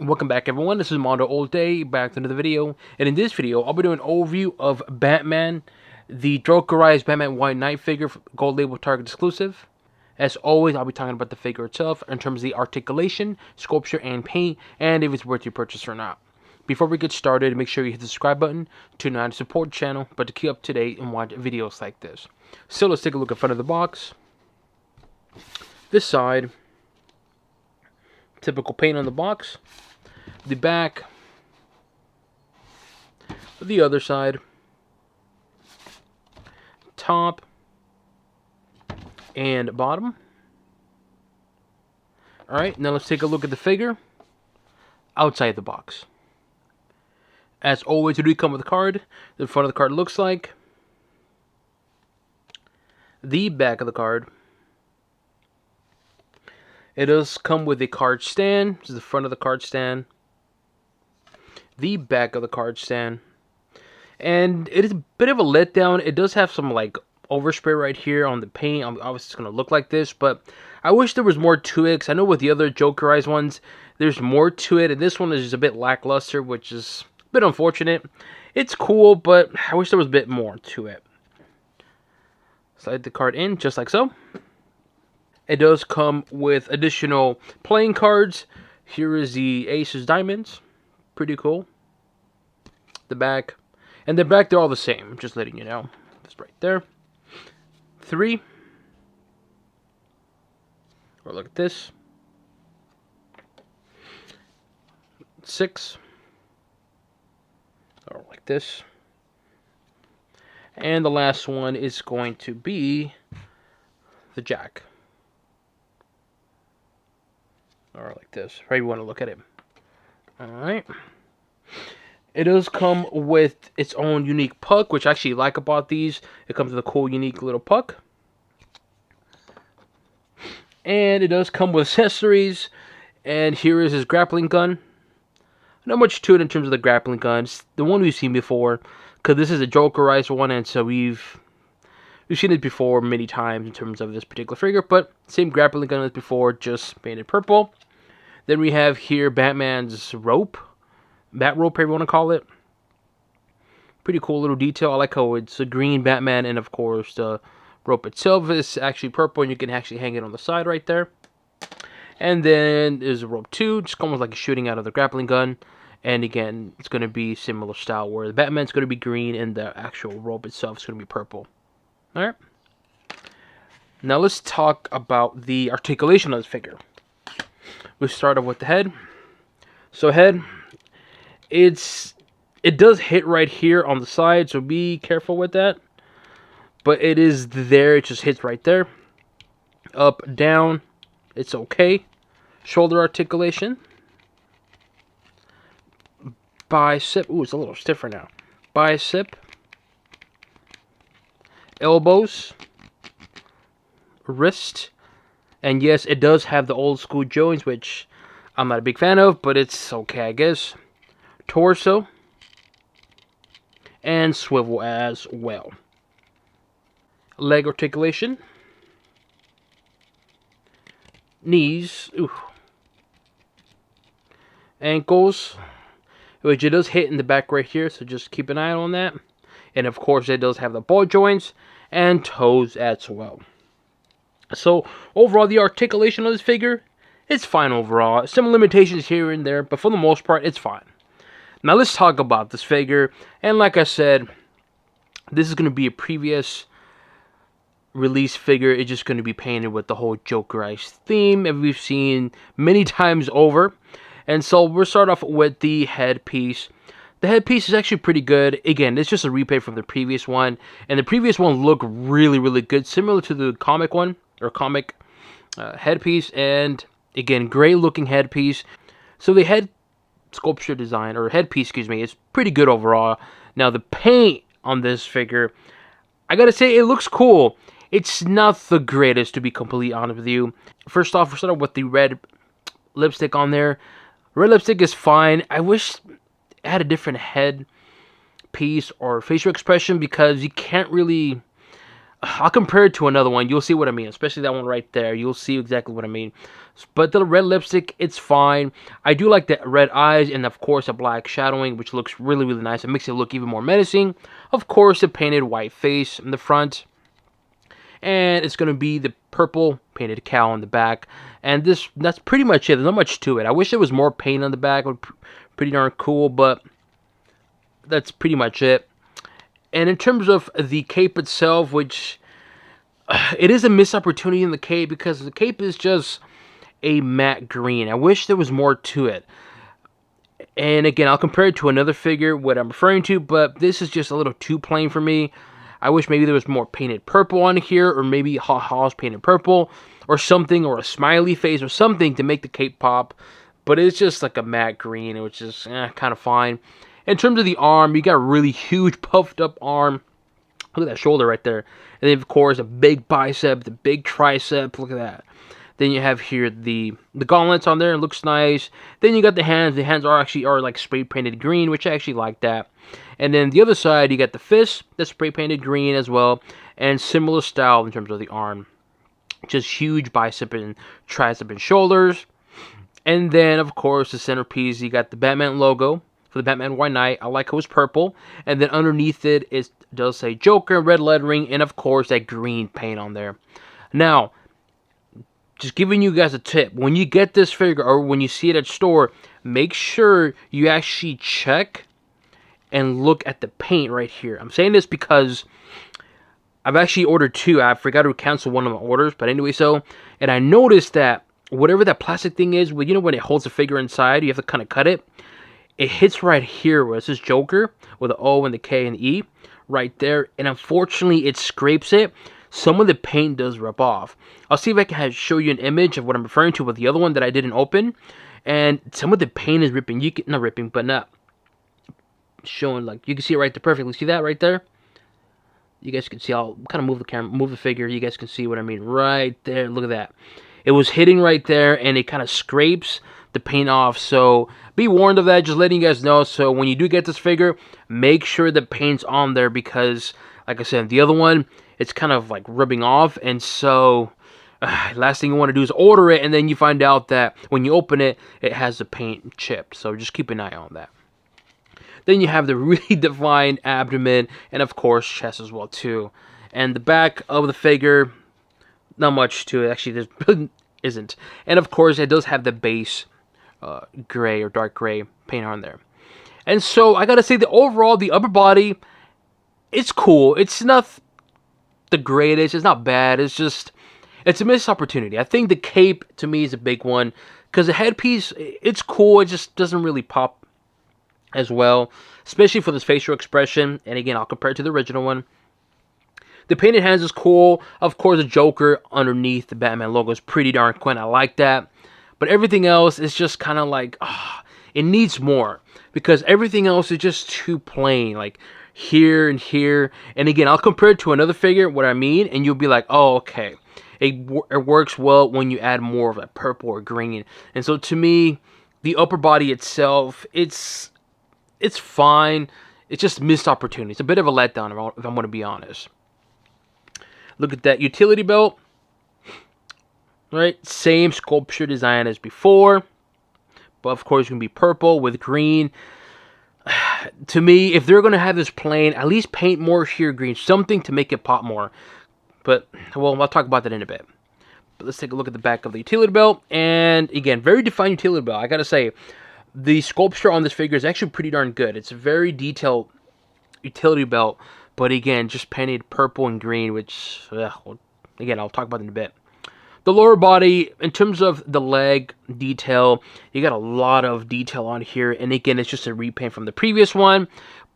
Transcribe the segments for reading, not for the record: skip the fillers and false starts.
Welcome back, everyone. This is Mondo All Day, back to another video. And in this video, I'll be doing an overview of Batman, the Jokerized Batman White Knight figure, Gold Label Target exclusive. As always, I'll be talking about the figure itself in terms of the articulation, sculpture, and paint, and if it's worth your purchase or not. Before we get started, make sure you hit the subscribe button to not only support the channel, but to keep up to date and watch videos like this. So let's take a look at front of the box. This side, typical paint on the box. The back, the other side, top, and bottom. Alright, now let's take a look at the figure outside the box. As always, we do come with a card. The front of the card looks like. The back of the card. It does come with a card stand. This is the front of the card stand. The back of the card stand, and it is a bit of a letdown. It does have some like overspray right here on the paint. Obviously it's going to look like this, but I wish there was more to it, because I know with the other Jokerized ones there's more to it, and this one is just a bit lackluster, which is a bit unfortunate. It's cool, but I wish there was a bit more to it. Slide the card in just like so. It does come with additional playing cards. Here is the Aces Diamonds. Pretty cool. The back. And the back, they're all the same. Just letting you know. It's right there. 3. Or look at this. 6. Or like this. And the last one is going to be the Jack. Or like this. However you want to look at it. Alright. It does come with its own unique puck, which I actually like about these. It comes with a cool, unique little puck. And it does come with accessories. And here is his grappling gun. Not much to it in terms of the grappling gun. It's the one we've seen before, because this is a Jokerized one, and so we've seen it before many times in terms of this particular figure. But same grappling gun as before, just painted purple. Then we have here Batman's rope. Bat rope, whatever you want to call it. Pretty cool little detail. I like how it's a green Batman, and of course the rope itself is actually purple, and you can actually hang it on the side right there. And then there's a rope 2, just almost like a shooting out of the grappling gun. And again, it's going to be similar style, where the Batman's going to be green and the actual rope itself is going to be purple. Alright. Now let's talk about the articulation of this figure. We start off with the head. So head, it does hit right here on the side, so be careful with that. But it is there, it just hits right there. Up, down, it's okay. Shoulder articulation. Bicep, ooh, it's a little stiffer now. Bicep. Elbows. Wrist. And yes, it does have the old school joints, which I'm not a big fan of, but it's okay, I guess. Torso. And swivel as well. Leg articulation. Knees. Ooh. Ankles. Which it does hit in the back right here, so just keep an eye on that. And of course, it does have the ball joints and toes as well. So, overall, the articulation of this figure, it's fine overall. Some limitations here and there, but for the most part, it's fine. Now, let's talk about this figure. And like I said, this is going to be a previous release figure. It's just going to be painted with the whole Jokerized theme, and we've seen many times over. And so, we'll start off with the headpiece. The headpiece is actually pretty good. Again, it's just a repaint from the previous one. And the previous one looked really, really good. Similar to the comic one, or comic headpiece. And again, great looking headpiece. So the head sculpture design, or headpiece, excuse me, is pretty good overall. Now, the paint on this figure, I gotta say, it looks cool. It's not the greatest, to be completely honest with you. First off, we'll start off with the red lipstick on there. Red lipstick is fine. I wish it had a different head piece or facial expression, because you can't really I'll compare it to another one. You'll see what I mean, especially that one right there. You'll see exactly what I mean. But the red lipstick, it's fine. I do like the red eyes and, of course, a black shadowing, which looks really, really nice. It makes it look even more menacing. Of course, the painted white face in the front. And it's going to be the purple painted cowl on the back. And that's pretty much it. There's not much to it. I wish there was more paint on the back. It would be pretty darn cool, but that's pretty much it. And in terms of the cape itself, which it is a missed opportunity in the cape because the cape is just a matte green. I wish there was more to it. And again, I'll compare it to another figure, what I'm referring to, but this is just a little too plain for me. I wish maybe there was more painted purple on here, or maybe Haw's painted purple, or something, or a smiley face, or something to make the cape pop. But it's just like a matte green, which is kind of fine. In terms of the arm, you got a really huge puffed up arm. Look at that shoulder right there. And then, of course, a big bicep, the big tricep. Look at that. Then you have here the gauntlets on there. It looks nice. Then you got the hands. The hands are like spray painted green, which I actually like that. And then the other side, you got the fist. That's spray painted green as well. And similar style in terms of the arm. Just huge bicep and tricep and shoulders. And then, of course, the centerpiece, you got the Batman logo for the Batman White Knight. I like how it's purple. And then underneath it does say Joker, red lettering, and of course that green paint on there. Now, just giving you guys a tip. When you get this figure or when you see it at store, make sure you actually check and look at the paint right here. I'm saying this because I've actually ordered two. I forgot to cancel one of my orders, but anyway, and I noticed that whatever that plastic thing is, well, you know when it holds the figure inside, you have to kind of cut it. It hits right here where it says Joker with the O and the K and the E right there, and unfortunately it scrapes it. Some of the paint does rub off. I'll see if I can show you an image of what I'm referring to with the other one that I didn't open, and some of the paint is ripping. Not ripping, but not showing. Like you can see it right there perfectly. See that right there? You guys can see. I'll kind of move the camera, move the figure. You guys can see what I mean right there. Look at that. It was hitting right there, and it kind of scrapes the paint off. So be warned of that. Just letting you guys know. So when you do get this figure, make sure the paint's on there because, like I said, the other one, it's kind of like rubbing off. And so last thing you want to do is order it, and then you find out that when you open it, it has the paint chipped. So just keep an eye on that. Then you have the really defined abdomen, and of course chest as well too. And the back of the figure, not much to it. Actually, there really isn't. And of course, it does have the base gray or dark gray paint on there. And so I gotta say that overall, the upper body, it's cool. It's not the greatest. It's not bad. It's just, it's a missed opportunity. I think the cape to me is a big one because the headpiece, it's cool. It just doesn't really pop as well, especially for this facial expression. And again, I'll compare it to the original one. The painted hands is cool. Of course, the Joker underneath the Batman logo is pretty darn cool. I like that. But everything else is just kind of like, it needs more. Because everything else is just too plain. Like here and here. And again, I'll compare it to another figure, what I mean. And you'll be like, oh, okay. It works well when you add more of that purple or green. And so to me, the upper body itself, it's fine. It's just missed opportunity. It's a bit of a letdown, if I'm going to be honest. Look at that utility belt. Right? Same sculpture design as before. But of course, it's going to be purple with green. To me, if they're going to have this plain, at least paint more sheer green. Something to make it pop more. But, well, I'll talk about that in a bit. But let's take a look at the back of the utility belt. And again, very defined utility belt. I got to say, the sculpture on this figure is actually pretty darn good. It's a very detailed utility belt. But again, just painted purple and green, which, again, I'll talk about in a bit. The lower body, in terms of the leg detail, you got a lot of detail on here. And again, it's just a repaint from the previous one.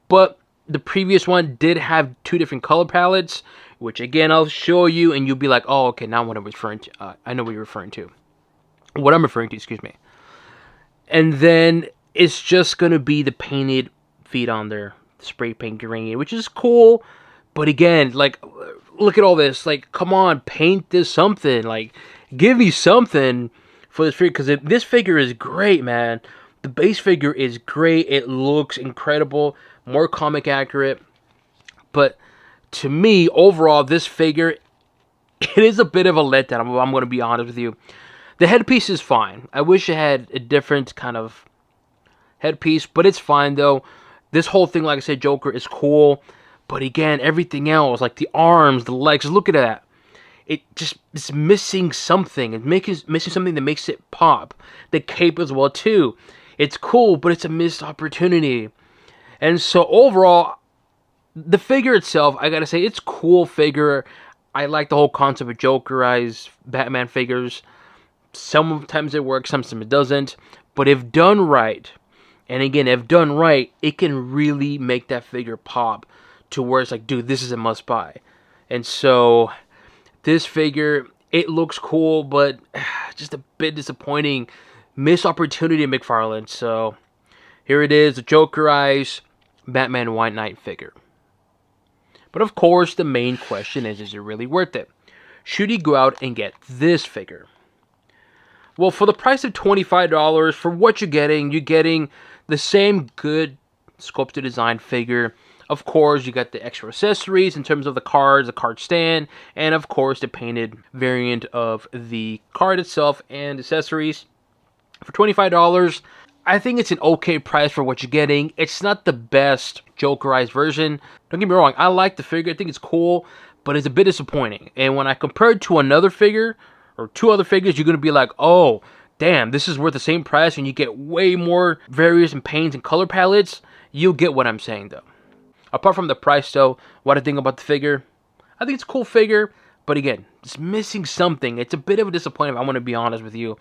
But the previous one did have two different color palettes, which again, I'll show you. And you'll be like, oh, okay, now what I'm referring to. I know what you're referring to. What I'm referring to, excuse me. And then it's just going to be the painted feet on there. Spray paint green, which is cool. But again, like, look at all this. Like, come on, paint this something. Like, give me something for this figure. Because this figure is great, man. The base figure is great. It looks incredible. More comic accurate. But to me, overall, this figure, it is a bit of a letdown. I'm going to be honest with you. The headpiece is fine. I wish it had a different kind of headpiece, but it's fine though. This whole thing, like I said, Joker is cool. But again, everything else, like the arms, the legs, look at that. It's missing something. It's missing something that makes it pop. The cape as well too. It's cool, but it's a missed opportunity. And so overall, the figure itself, I gotta say, it's a cool figure. I like the whole concept of Jokerized Batman figures. Sometimes it works, sometimes it doesn't. But if done right, and again, if done right, it can really make that figure pop to where it's like, dude, this is a must buy. And so this figure, it looks cool, but just a bit disappointing. Missed opportunity, McFarlane. So here it is, the Jokerized Batman White Knight figure. But of course, the main question is it really worth it? Should you go out and get this figure? Well, for the price of $25, for what you're getting the same good sculpted design figure. Of course, you got the extra accessories in terms of the cards, the card stand, and of course, the painted variant of the card itself and accessories. For $25, I think it's an okay price for what you're getting. It's not the best Jokerized version. Don't get me wrong, I like the figure. I think it's cool, but it's a bit disappointing. And when I compare it to another figure, or two other figures, you're going to be like, oh, damn, this is worth the same price, and you get way more various and paints and color palettes. You'll get what I'm saying, though. Apart from the price, though, what I think about the figure, I think it's a cool figure, but again, it's missing something. It's a bit of a disappointment, I'm going to be honest with you.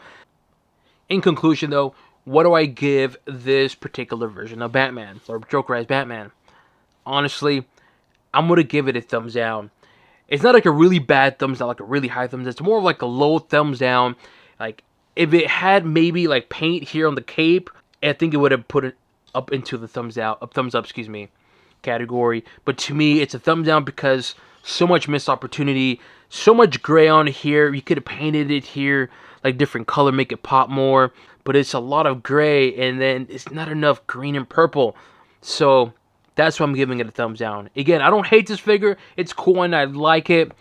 In conclusion, though, what do I give this particular version of Batman, or Jokerized Batman? Honestly, I'm going to give it a thumbs down. It's not like a really bad thumbs down, like a really high thumbs down. It's more of like a low thumbs down. Like, if it had maybe like paint here on the cape, I think it would have put it up into the thumbs up, category. But to me, it's a thumbs down because so much missed opportunity, so much gray on here. You could have painted it here like different color, make it pop more, but it's a lot of gray, and then it's not enough green and purple. So that's why I'm giving it a thumbs down. Again, I don't hate this figure. It's cool and I like it,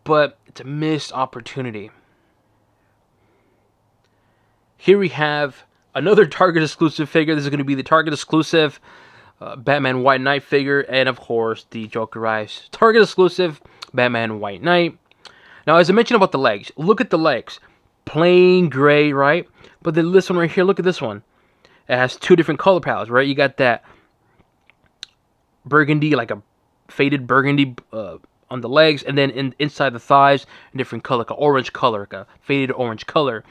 but it's a missed opportunity. Here we have another Target exclusive figure. This is going to be the Target exclusive Batman White Knight figure, and of course the Jokerized Target exclusive Batman White Knight. Now, as I mentioned about the legs, look at the legs. Plain gray, right? But then this one right here, look at this one. It has two different color palettes, right? You got that burgundy, like a faded burgundy on the legs, and then inside the thighs, a different color, like an orange color, like a faded orange color.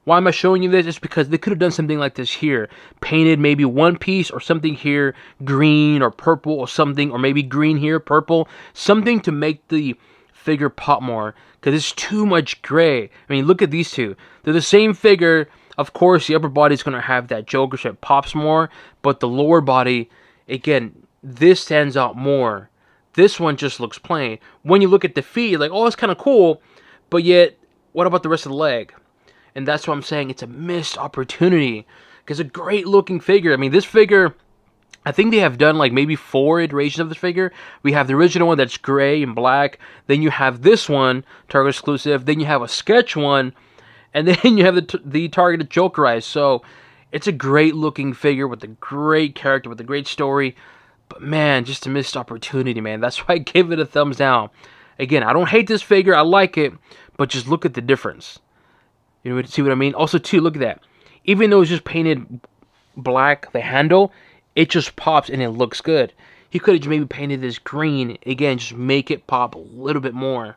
Why am I showing you this? It's because they could have done something like this here. Painted maybe one piece or something here, green or purple or something, or maybe green here, purple. Something to make the figure pop more, because it's too much gray. I mean, look at these two. They're the same figure. Of course, the upper body is going to have that Joker so it pops more, but the lower body, again, this stands out more. This one just looks plain. When you look at the feet, you're like, oh, it's kind of cool, but yet, what about the rest of the leg? And that's what I'm saying. It's a missed opportunity. Because a great looking figure. I mean, this figure, I think they have done like maybe 4 iterations of this figure. We have the original one that's gray and black. Then you have this one, Target exclusive. Then you have a sketch one. And then you have the Target Jokerized. So it's a great looking figure with a great character, with a great story. But man, just a missed opportunity, man. That's why I give it a thumbs down. Again, I don't hate this figure. I like it. But just look at the difference. You know, see what I mean? Also, too, look at that. Even though it's just painted black, the handle, it just pops and it looks good. He could have just maybe painted this green. Again, just make it pop a little bit more.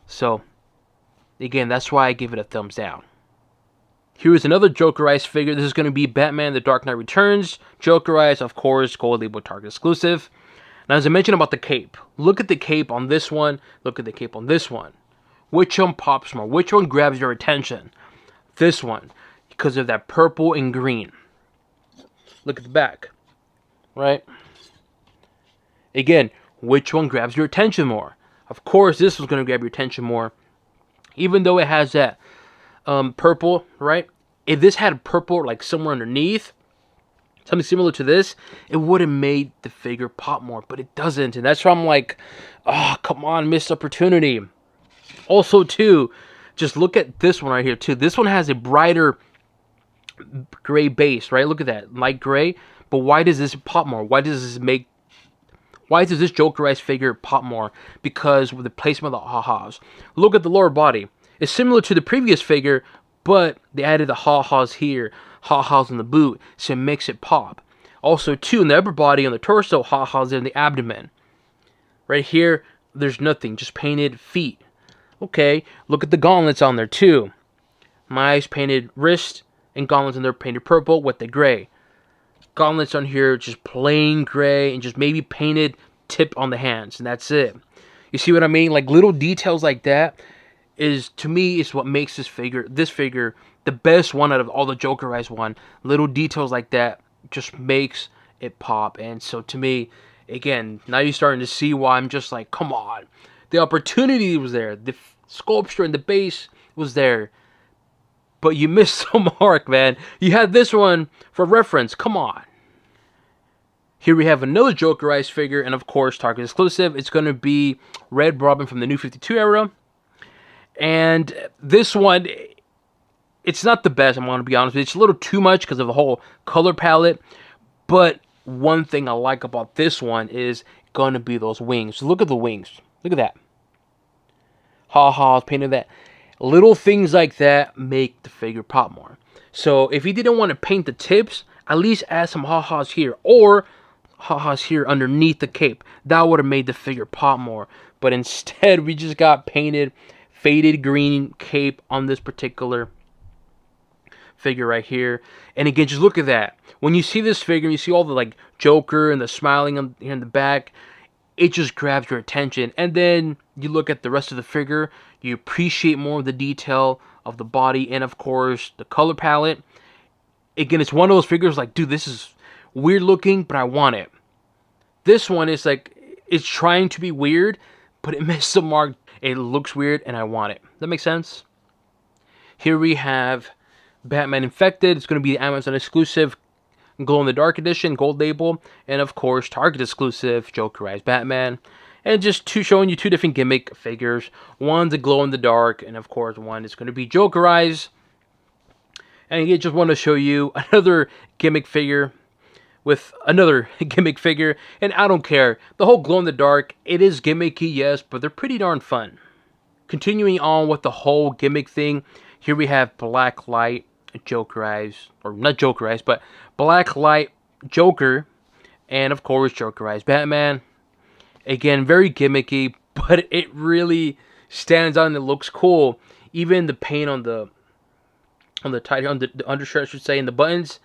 So, again, that's why I give it a thumbs down. Here is another Jokerized figure. This is going to be Batman The Dark Knight Returns. Jokerized, of course, gold label Target exclusive. Now, as I mentioned about the cape, look at the cape on this one. Look at the cape on this one. Which one pops more? Which one grabs your attention? This one, because of that purple and green. Look at the back, right? Again, which one grabs your attention more? Of course, this one's going to grab your attention more. Even though it has that purple, right? If this had purple like somewhere underneath, something similar to this, it would have made the figure pop more, but it doesn't. And that's why I'm like, oh, come on, missed opportunity. Also, too, just look at this one right here, too. This one has a brighter gray base, right? Look at that, light gray. But why does this pop more? Why does this Jokerized figure pop more? Because with the placement of the ha-has. Look at the lower body. It's similar to the previous figure, but they added the ha-has here, ha-has in the boot, so it makes it pop. Also, too, in the upper body, on the torso, ha-has in the abdomen. Right here, there's nothing, just painted feet. Okay, look at the gauntlets on there, too. My eyes painted wrist, and gauntlets on there painted purple with the gray. Gauntlets on here just plain gray, and just maybe painted tip on the hands, and that's it. You see what I mean? Like, little details like that is, to me, is what makes this figure the best one out of all the Jokerized one. Little details like that just makes it pop. And so, to me, again, now you're starting to see why I'm just like, come on. The opportunity was there. The sculpture and the base was there. But you missed the mark, man. You had this one for reference. Come on. Here we have another Jokerized figure, and of course, Target exclusive. It's going to be Red Robin from the New 52 era. And this one, it's not the best, I'm going to be honest with you. It's a little too much because of the whole color palette. But one thing I like about this one is going to be those wings. So look at the wings. Look at that. Ha-has painted that. Little things like that make the figure pop more. So if you didn't want to paint the tips, at least add some ha-has here. Or ha-has here underneath the cape. That would have made the figure pop more. But instead, we just got painted faded green cape on this particular figure right here. And again, just look at that. When you see this figure, you see all the like Joker and the smiling here in the back. It just grabs your attention. And then you look at the rest of the figure. You appreciate more of the detail of the body and, of course, the color palette. Again, it's one of those figures like, dude, this is weird looking, but I want it. This one is like, it's trying to be weird, but it missed the mark. It looks weird, and I want it. That makes sense? Here we have Batman Infected. It's going to be the Amazon exclusive glow-in-the-dark edition, gold label. And, of course, Target exclusive, Jokerized Batman. And just showing you two different gimmick figures. One's a glow-in-the-dark, and, of course, one is going to be Jokerized. And I just want to show you another gimmick figure with another gimmick figure. And I don't care. The whole glow-in-the-dark, it is gimmicky, yes, but they're pretty darn fun. Continuing on with the whole gimmick thing, here we have Black Light Jokerized, or not Jokerized, but Black Light Joker, and of course Jokerized Batman. Again, very gimmicky, but it really stands out and it looks cool. Even the paint on the undershirt, I should say, and the buttons,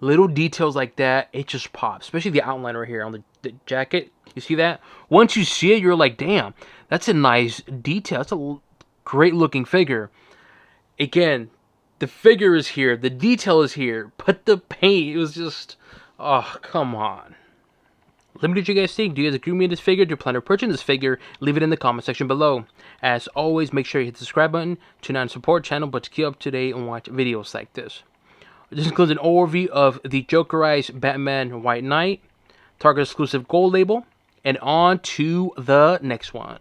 little details like that, it just pops. Especially the outline right here on the jacket. You see that? Once you see it, you're like, damn, that's a nice detail. That's a great looking figure. Again, the figure is here, the detail is here, but the paint, it was just, oh, come on. Let me know what you guys think. Do you guys agree with me on this figure? Do you plan to purchase this figure? Leave it in the comment section below. As always, make sure you hit the subscribe button to not support channel, but to keep up to date and watch videos like this. This includes an overview of the Jokerized Batman White Knight, Target exclusive gold label, and on to the next one.